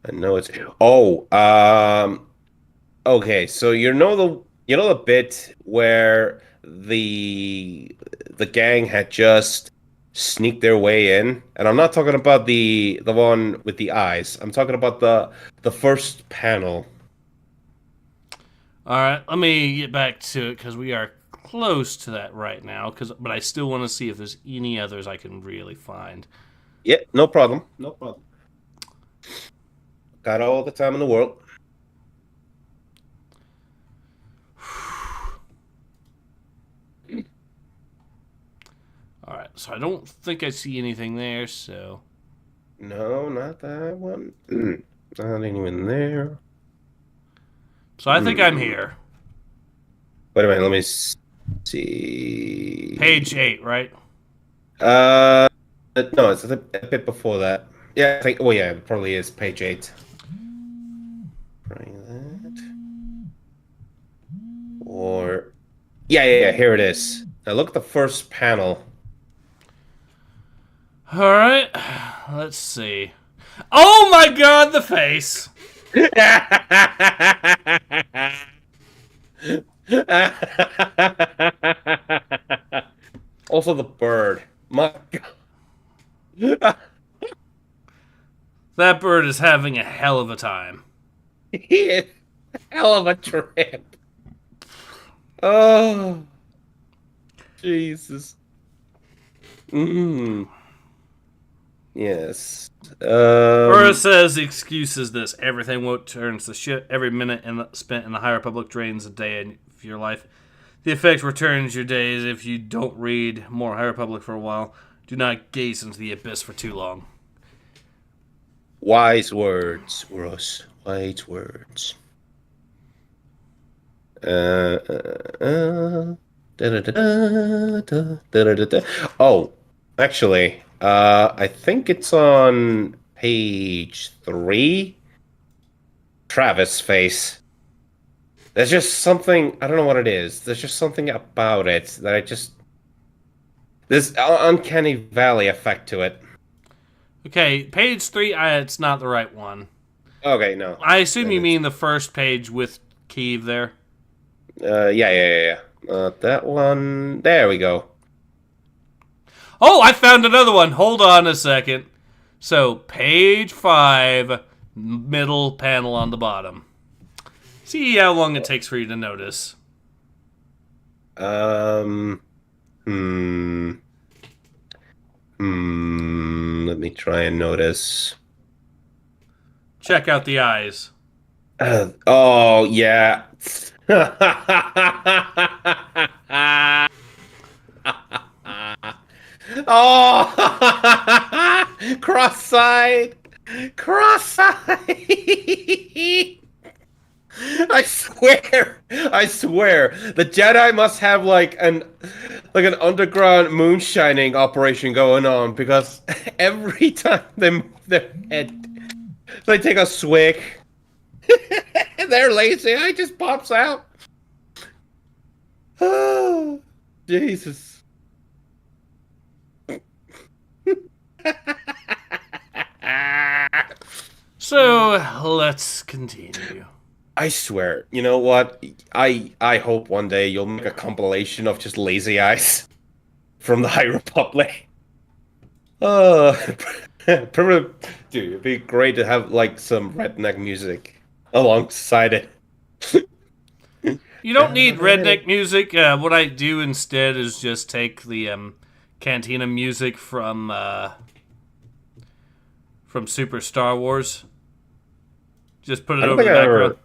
I know it's Okay, so you know the bit where the gang had just sneaked their way in, and I'm not talking about the one with the eyes. I'm talking about the first panel. All right, let me get back to it because we are close to that right now. But I still want to see if there's any others I can really find. Yeah, no problem. No problem. Got all the time in the world. All right, so I don't think I see anything there. So No, not that one. Not even there. I think I'm here. Wait a minute, let me see. Page 8, right? Uh, no, it's a bit before that. Yeah, I think. Oh, yeah, it probably is page 8. Try that. Or, yeah. Here it is. Now look at the first panel. All right, let's see. Oh my God, the face! Also, the bird. My God. That bird is having a hell of a time. He is hell of a trip. Oh, Jesus. Yes. Ura says the excuse is this: everything won't turns to shit. Every minute spent in the High Republic drains a day of your life. The effect returns your days if you don't read more High Republic for a while. Do not gaze into the abyss for too long. Wise words, Russ. Wise words. Oh, actually, I think it's on page 3. Travis face. There's just something, I don't know what it is. There's just something about it that I just, this uncanny valley effect to it. Okay, page 3. It's not the right one. Okay, no. I assume you mean the first page with Kiev there. Yeah. That one. There we go. Oh, I found another one. Hold on a second. So, page 5, middle panel on the bottom. See how long it takes for you to notice. Let me try and notice. Check out the eyes. Oh, yeah. Oh, cross-eyed. I swear, the Jedi must have like an underground moonshining operation going on because every time they move their head, they take a swig. Their lazy eye just pops out. Oh, Jesus. So, let's continue. I swear, you know what? I hope one day you'll make a compilation of just lazy eyes from the High Republic. Dude, it'd be great to have like some redneck music alongside it. You don't need redneck music. What I do instead is just take the cantina music from Super Star Wars. Just put it over the background.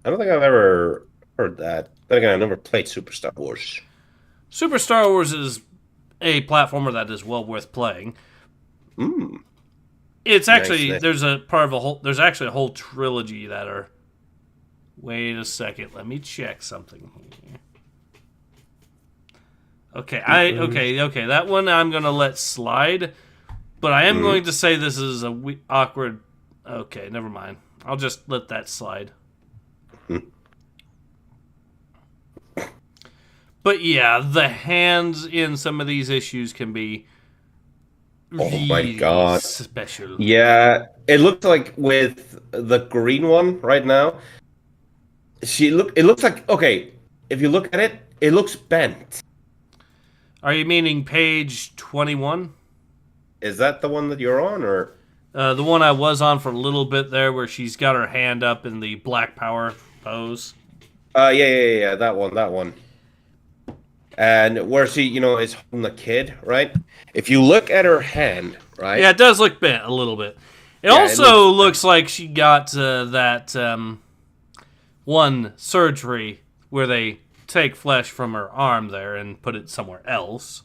I don't think I've ever heard that. Then again, I never played Super Star Wars. Super Star Wars is a platformer that is well worth playing. It's actually Nice. there's a part of a whole. There's actually a whole trilogy that are. Wait a second. Let me check something here. Okay, okay. That one I'm gonna let slide, but I am going to say this is a awkward. Okay, never mind. I'll just let that slide. But yeah, the hands in some of these issues can be really my God. special. Yeah, it looks like with the green one right now, It looks like, okay, if you look at it, it looks bent. Are you meaning page 21? Is that the one that you're on, or? The one I was on for a little bit there, where she's got her hand up in the Black Power pose. Yeah, that one. And where she, is holding the kid, right? If you look at her hand, right? Yeah, it does look bent a little bit. It also looks like she got that one surgery where they take flesh from her arm there and put it somewhere else.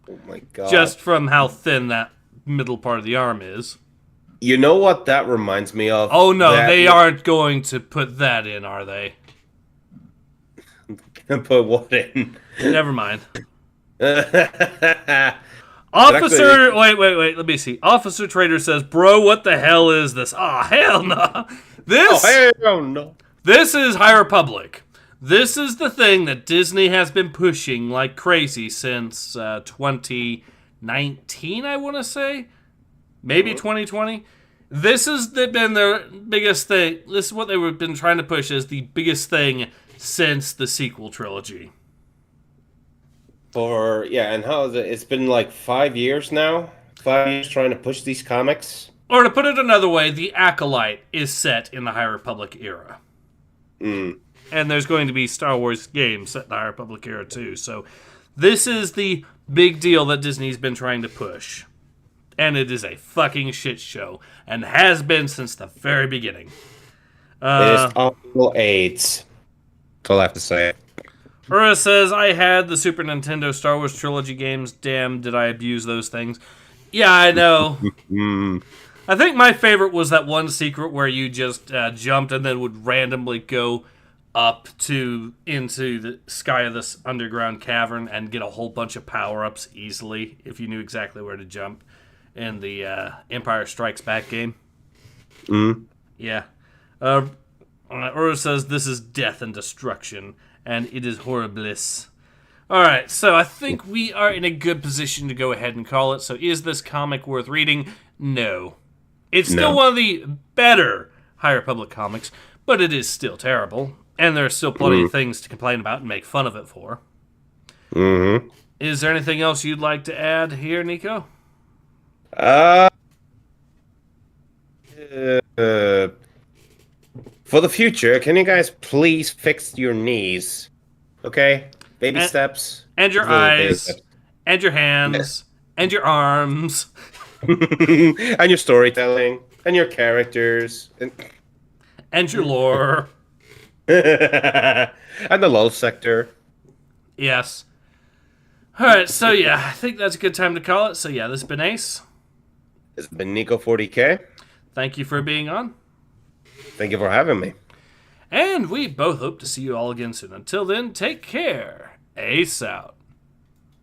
Oh my god. Just from how thin that middle part of the arm is. You know what that reminds me of? Oh no, they aren't going to put that in, are they? Put what in? Never mind. Officer, wait, let me see. Officer Trader says, bro, what the hell is this? Oh, hell no. This is High Republic. This is the thing that Disney has been pushing like crazy since 2019, I want to say. Maybe 2020. This has been their biggest thing. This is what they've been trying to push as the biggest thing since the sequel trilogy. And how is it? It's been like 5 years now? 5 years trying to push these comics? Or to put it another way, the Acolyte is set in the High Republic era. Mm. And there's going to be Star Wars games set in the High Republic era too. So this is the big deal that Disney's been trying to push. And it is a fucking shit show. And has been since the very beginning. It is all AIDS. That's all I have to say. Ura says, I had the Super Nintendo Star Wars trilogy games. Damn, did I abuse those things. Yeah, I know. I think my favorite was that one secret where you just jumped and then would randomly go up into the sky of this underground cavern and get a whole bunch of power-ups easily if you knew exactly where to jump in the Empire Strikes Back game. Yeah. Ura says, this is death and destruction, and it is horribliss. Alright, so I think we are in a good position to go ahead and call it. So is this comic worth reading? No. It's still one of the better High Republic comics, but it is still terrible. And there are still plenty of things to complain about and make fun of it for. Mm-hmm. Is there anything else you'd like to add here, Nico? For the future, can you guys please fix your knees? Okay? Baby steps. And your eyes. And your hands. And your arms. And your storytelling. And your characters. And your lore. And the lull sector. Yes. Alright, so yeah, I think that's a good time to call it. So yeah, this has been Ace. This has been Nico40K. Thank you for being on. Thank you for having me. And we both hope to see you all again soon. Until then, take care. Ace out.